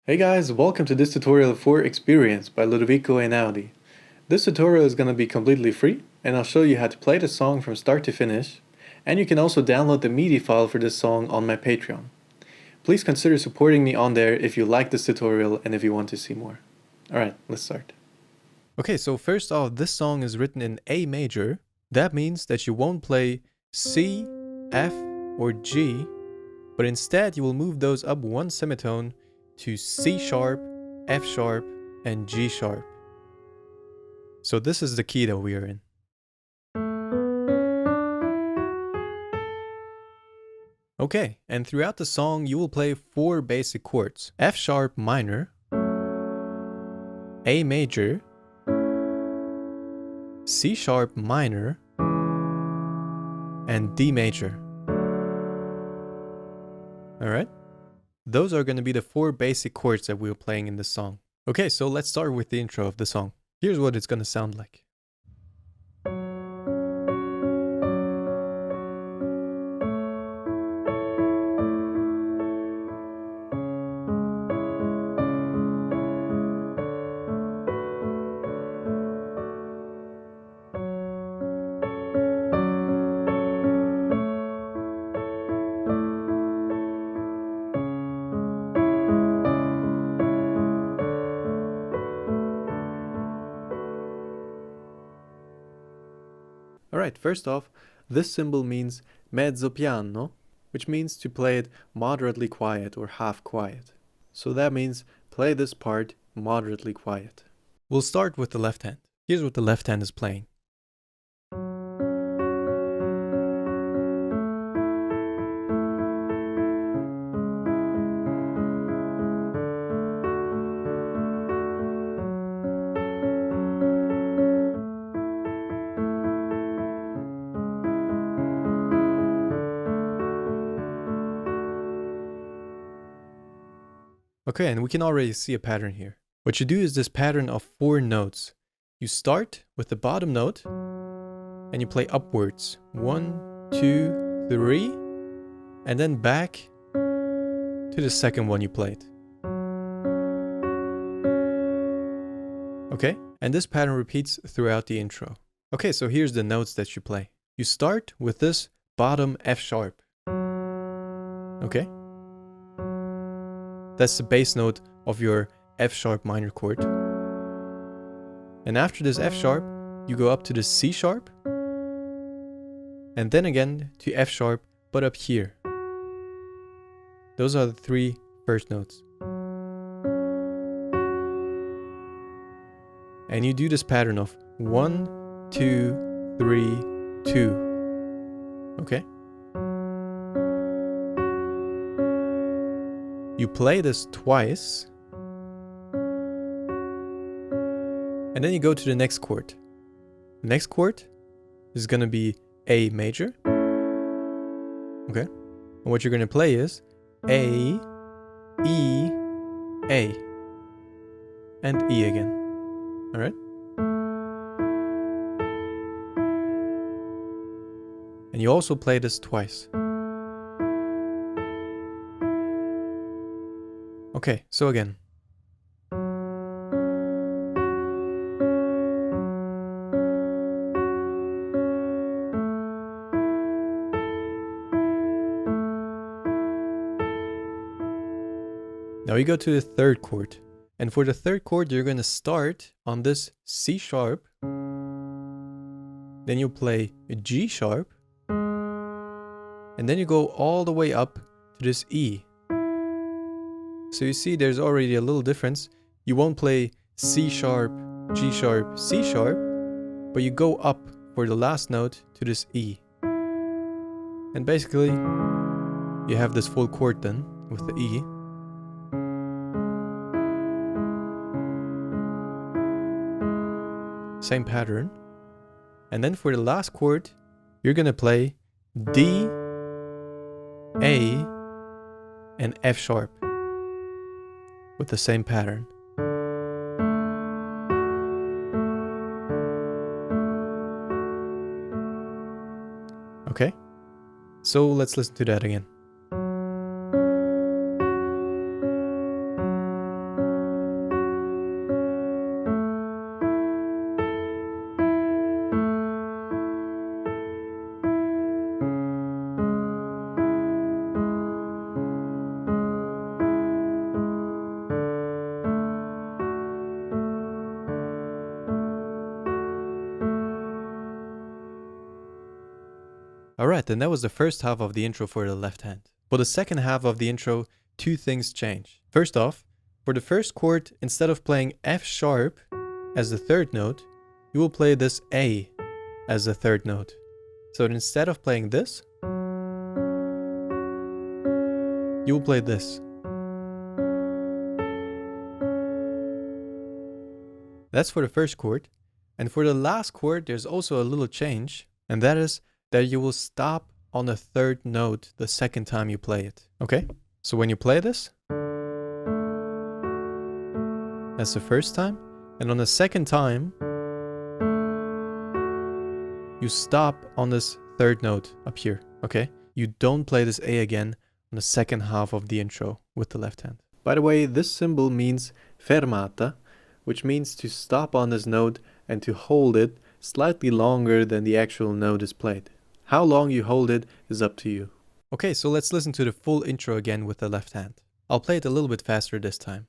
Hey guys, welcome to this tutorial for Experience by Ludovico Einaudi. This tutorial is going to be completely free, and I'll show you how to play the song from start to finish, and you can also download the MIDI file for this song on my Patreon. Please consider supporting me on there if you like this tutorial and if you want to see more. Alright, let's start. Okay, so first off, this song is written in A major. That means that you won't play C, F, or G, but instead you will move those up one semitone to C sharp, F sharp, and G sharp. So this is the key that we are in. Okay, and throughout the song you will play 4 basic chords: F sharp minor, A major, C sharp minor, and D major. Alright? Those are going to be the 4 basic chords that we're playing in this song. Okay, so let's start with the intro of the song. Here's what it's going to sound like. Alright, first off, this symbol means mezzo piano, which means to play it moderately quiet or half quiet. So that means play this part moderately quiet. We'll start with the left hand. Here's what the left hand is playing. Okay, and we can already see a pattern here. What you do is this pattern of 4 notes. You start with the bottom note and you play upwards. 1, 2, 3, and then back to the second one you played. Okay, and this pattern repeats throughout the intro. Okay, so here's the notes that you play. You start with this bottom F sharp. Okay? That's the bass note of your F sharp minor chord. And after this F sharp, you go up to the C sharp, and then again to F sharp, but up here. Those are the 3 first notes. And you do this pattern of 1, 2, 3, 2. Okay? You play this twice, and then you go to the next chord. The next chord is going to be A major. Okay? And what you're going to play is A, E, A, and E again. Alright? And you also play this twice. Okay, so again. Now you go to the third chord. And for the third chord, you're going to start on this C sharp. Then you play a G sharp. And then you go all the way up to this E. So you see there's already a little difference. You won't play C sharp, G sharp, C sharp, but you go up for the last note to this E. And basically, you have this full chord then with the E. Same pattern. And then for the last chord, you're gonna play D, A, and F sharp with the same pattern. Okay? So let's listen to that again. Alright, and that was the first half of the intro for the left hand. For the second half of the intro, two things change. First off, for the first chord, instead of playing F sharp as the third note, you will play this A as the third note. So instead of playing this, you will play this. That's for the first chord. And for the last chord, there's also a little change, and that is that you will stop on the third note the second time you play it. Okay? So when you play this, that's the first time, and on the second time, you stop on this third note up here. Okay? You don't play this A again on the second half of the intro with the left hand. By the way, this symbol means fermata, which means to stop on this note and to hold it slightly longer than the actual note is played. How long you hold it is up to you. Okay, so let's listen to the full intro again with the left hand. I'll play it a little bit faster this time.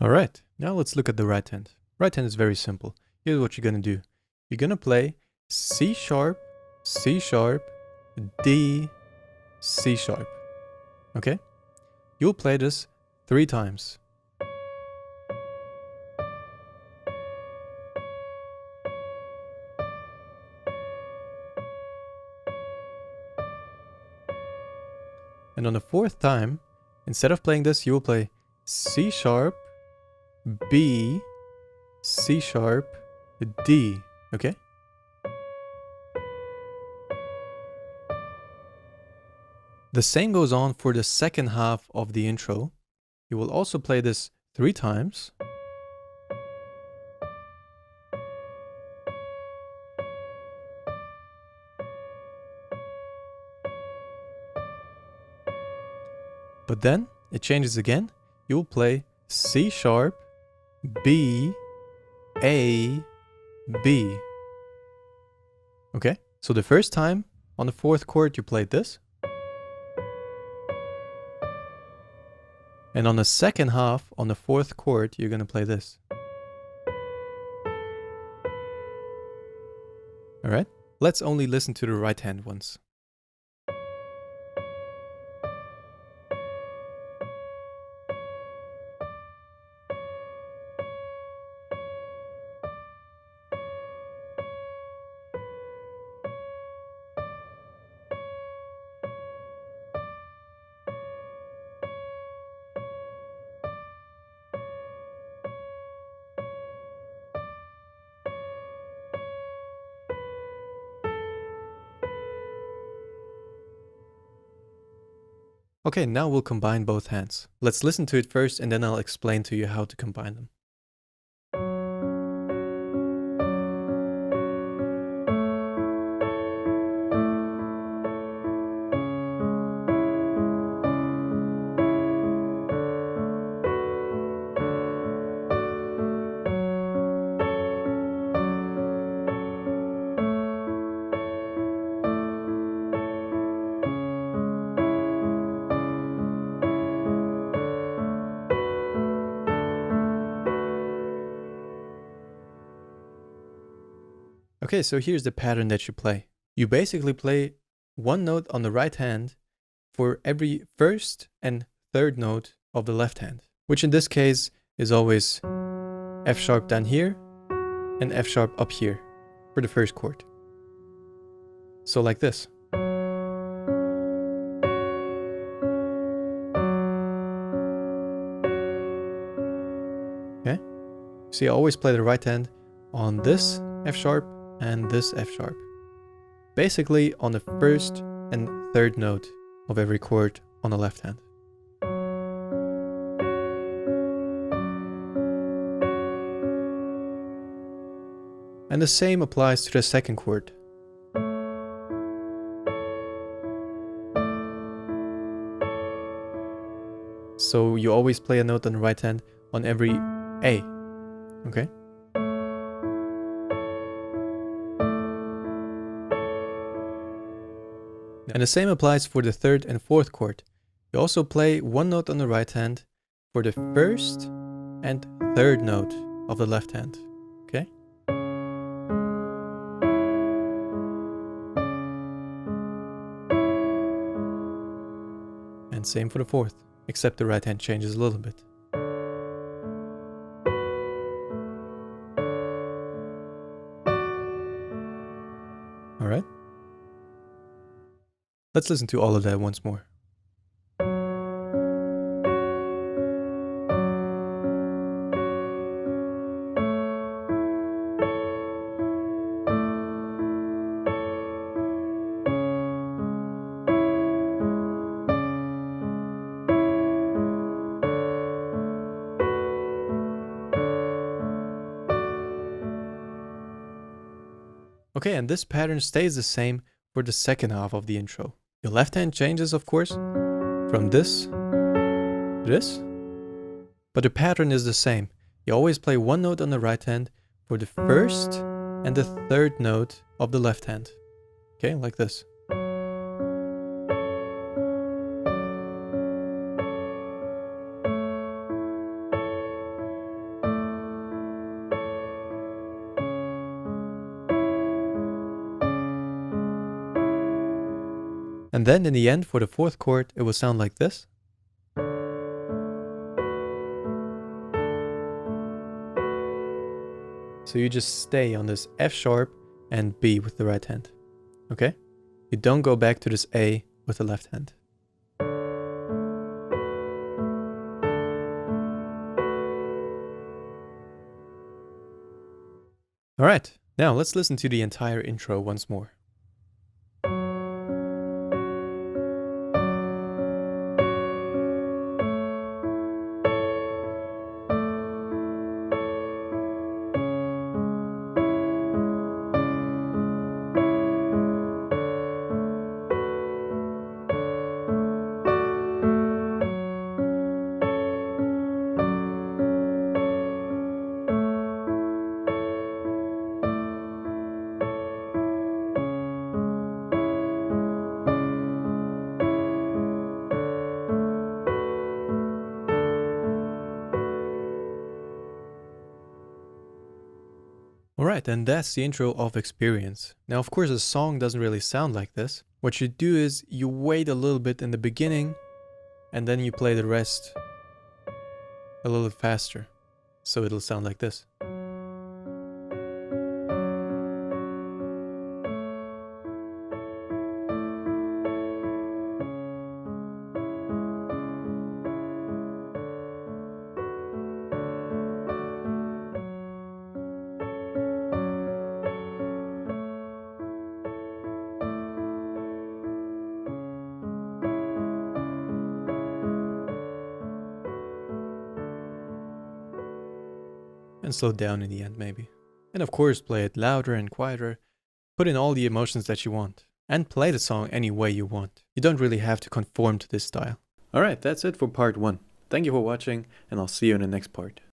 Alright, now let's look at the right hand. Right hand is very simple. Here's what you're gonna do. You're gonna play C sharp, C sharp, D, C sharp. Okay? You'll play this 3 times. And on the 4th time, instead of playing this, you will play C sharp, B, C sharp, D, okay? The same goes on for the second half of the intro. You will also play this 3 times. But then it changes again. You will play C sharp, B, A, B. Okay? So the first time on the 4th chord you played this. And on the second half on the 4th chord you're going to play this. Alright? Let's only listen to the right hand once. Okay, now we'll combine both hands. Let's listen to it first and then I'll explain to you how to combine them. Okay, so here's the pattern that you play. You basically play one note on the right hand for every first and third note of the left hand, which in this case is always F sharp down here and F sharp up here for the first chord. So like this. Okay? So you always play the right hand on this F sharp and this F sharp. basically on the first and third note of every chord on the left hand. And the same applies to the second chord. So you always play a note on the right hand on every A, okay? And the same applies for the third and fourth chord. You also play one note on the right hand for the first and third note of the left hand, okay? And same for the fourth, except the right hand changes a little bit. Alright? Let's listen to all of that once more. Okay, and this pattern stays the same for the second half of the intro. Your left hand changes, of course, from this to this, but the pattern is the same. You always play one note on the right hand for the first and the third note of the left hand. Okay, like this. And then in the end, for the fourth chord, it will sound like this. So you just stay on this F sharp and B with the right hand, okay? You don't go back to this A with the left hand. Alright, now let's listen to the entire intro once more. Alright, and that's the intro of Experience. Now, of course, a song doesn't really sound like this. What you do is you wait a little bit in the beginning, and then you play the rest a little faster. So it'll sound like this. And slow down in the end maybe. And of course play it louder and quieter, put in all the emotions that you want, and play the song any way you want. You don't really have to conform to this style. Alright, that's it for part 1. Thank you for watching, and I'll see you in the next part.